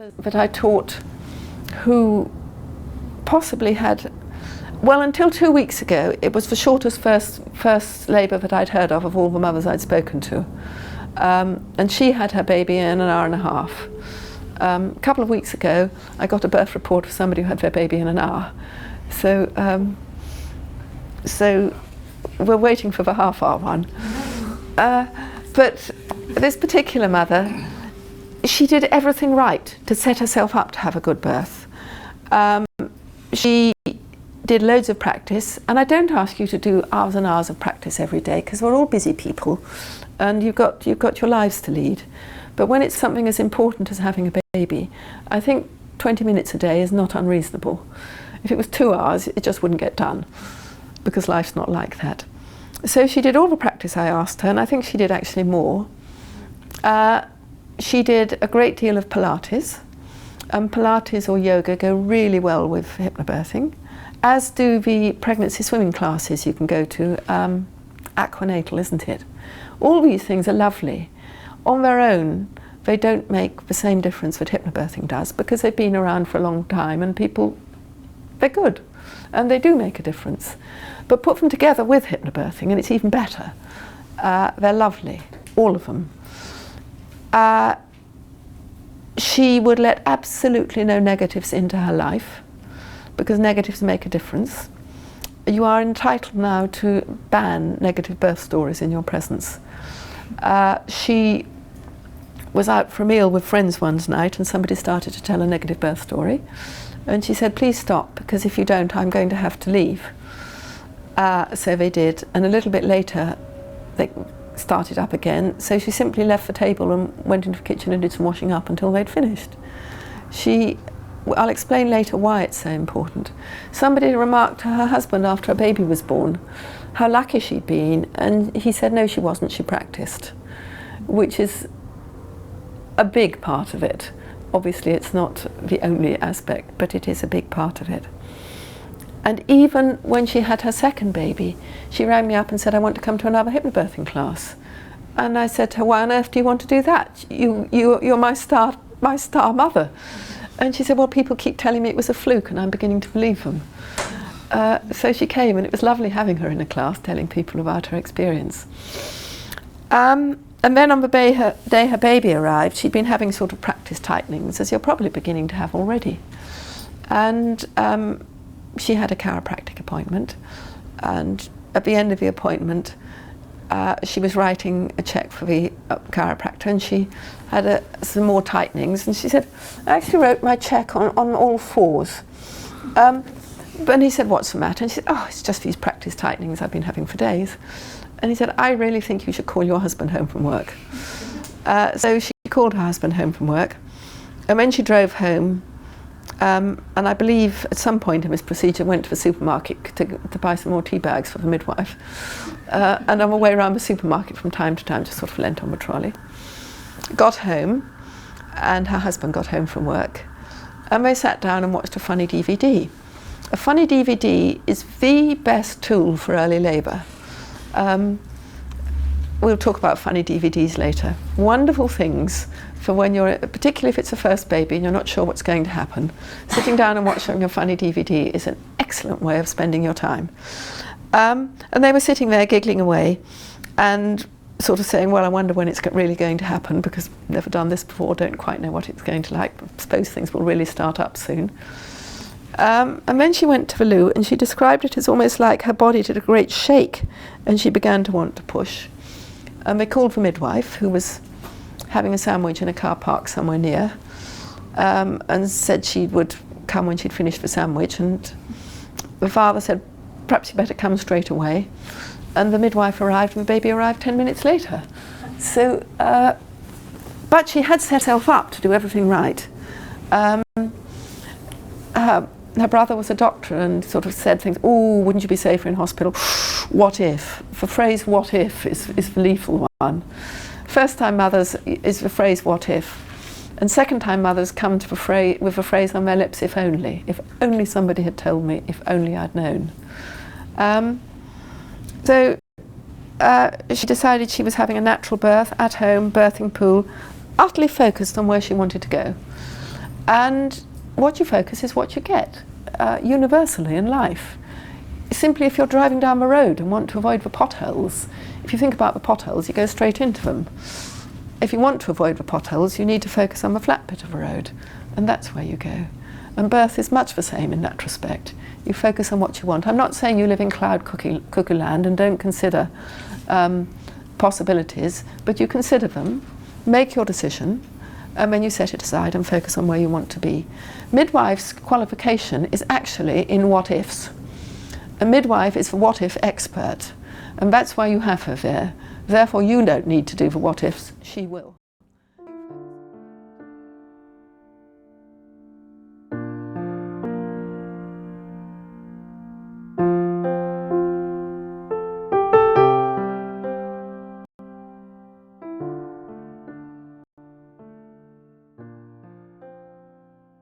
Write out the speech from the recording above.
that I taught who possibly had, well, until 2 weeks ago, it was the shortest first labour that I'd heard of all the mothers I'd spoken to. And she had her baby in an hour and a half. A couple of weeks ago, I got a birth report of somebody who had their baby in an hour. So we're waiting for the half-hour one. But this particular mother, she did everything right to set herself up to have a good birth. She did loads of practice, and I don't ask you to do hours and hours of practice every day because we're all busy people and you've got your lives to lead. But when it's something as important as having a baby, I think 20 minutes a day is not unreasonable. If it was 2 hours, it just wouldn't get done because life's not like that. So she did all the practice I asked her, and I think she did actually more. She did a great deal of Pilates. Pilates or yoga go really well with hypnobirthing, as do the pregnancy swimming classes you can go to. Aquanatal, isn't it? All these things are lovely. On their own, they don't make the same difference that hypnobirthing does because they've been around for a long time and people, they're good and they do make a difference. But put them together with hypnobirthing and it's even better. They're lovely, all of them. She would let absolutely no negatives into her life because negatives make a difference. You are entitled now to ban negative birth stories in your presence. She was out for a meal with friends one night and somebody started to tell a negative birth story and she said, please stop because if you don't I'm going to have to leave. So they did, and a little bit later they started up again, so she simply left the table and went into the kitchen and did some washing up until they'd finished. I'll explain later why it's so important. Somebody remarked to her husband after her baby was born how lucky she'd been, and he said no, she wasn't, she practiced, which is a big part of it. Obviously it's not the only aspect, but it is a big part of it. And even when she had her second baby, she rang me up and said, I want to come to another hypnobirthing class. And I said to her, why on earth do you want to do that? You're my star mother. And she said, well, people keep telling me it was a fluke and I'm beginning to believe them. So she came and it was lovely having her in a class, telling people about her experience. And then on the day her baby arrived, she'd been having sort of practice tightenings, as you're probably beginning to have already. And she had a chiropractic appointment, and at the end of the appointment she was writing a check for the chiropractor and she had some more tightenings and she said, I actually wrote my check on all fours. But he said, what's the matter? And she said, oh, it's just these practice tightenings I've been having for days. And he said, I really think you should call your husband home from work. So she called her husband home from work, and when she drove home, and I believe at some point in this procedure went to the supermarket to buy some more tea bags for the midwife. And on the way around the supermarket from time to time just sort of leant on the trolley. Got home, and her husband got home from work, and they sat down and watched a funny DVD. A funny DVD is the best tool for early labour. We'll talk about funny DVDs later. Wonderful things for when you're, particularly if it's a first baby and you're not sure what's going to happen. Sitting down and watching a funny DVD is an excellent way of spending your time. And they were sitting there giggling away and sort of saying, well, I wonder when it's really going to happen because I've never done this before, don't quite know what it's going to like, but I suppose things will really start up soon. And then she went to the loo and she described it as almost like her body did a great shake and she began to want to push. And they called the midwife, who was having a sandwich in a car park somewhere near, and said she would come when she'd finished the sandwich. And the father said, perhaps you better come straight away. And the midwife arrived and the baby arrived 10 minutes later. So, but she had set herself up to do everything right. Her brother was a doctor and sort of said things, oh, wouldn't you be safer in hospital? What if? The phrase what if is the lethal one. First time mothers is the phrase what if. And second time mothers come to with the phrase on their lips, if only. If only somebody had told me, if only I'd known. So she decided she was having a natural birth at home, birthing pool, utterly focused on where she wanted to go. And what you focus is what you get, universally in life. Simply, if you're driving down the road and want to avoid the potholes, if you think about the potholes, you go straight into them. If you want to avoid the potholes, you need to focus on the flat bit of the road, and that's where you go. And birth is much the same in that respect. You focus on what you want. I'm not saying you live in cloud cuckoo land and don't consider possibilities, but you consider them, make your decision, and then you set it aside and focus on where you want to be. Midwife's qualification is actually in what-ifs. A midwife is the what-if expert, and that's why you have her there. Therefore, you don't need to do the what-ifs, she will.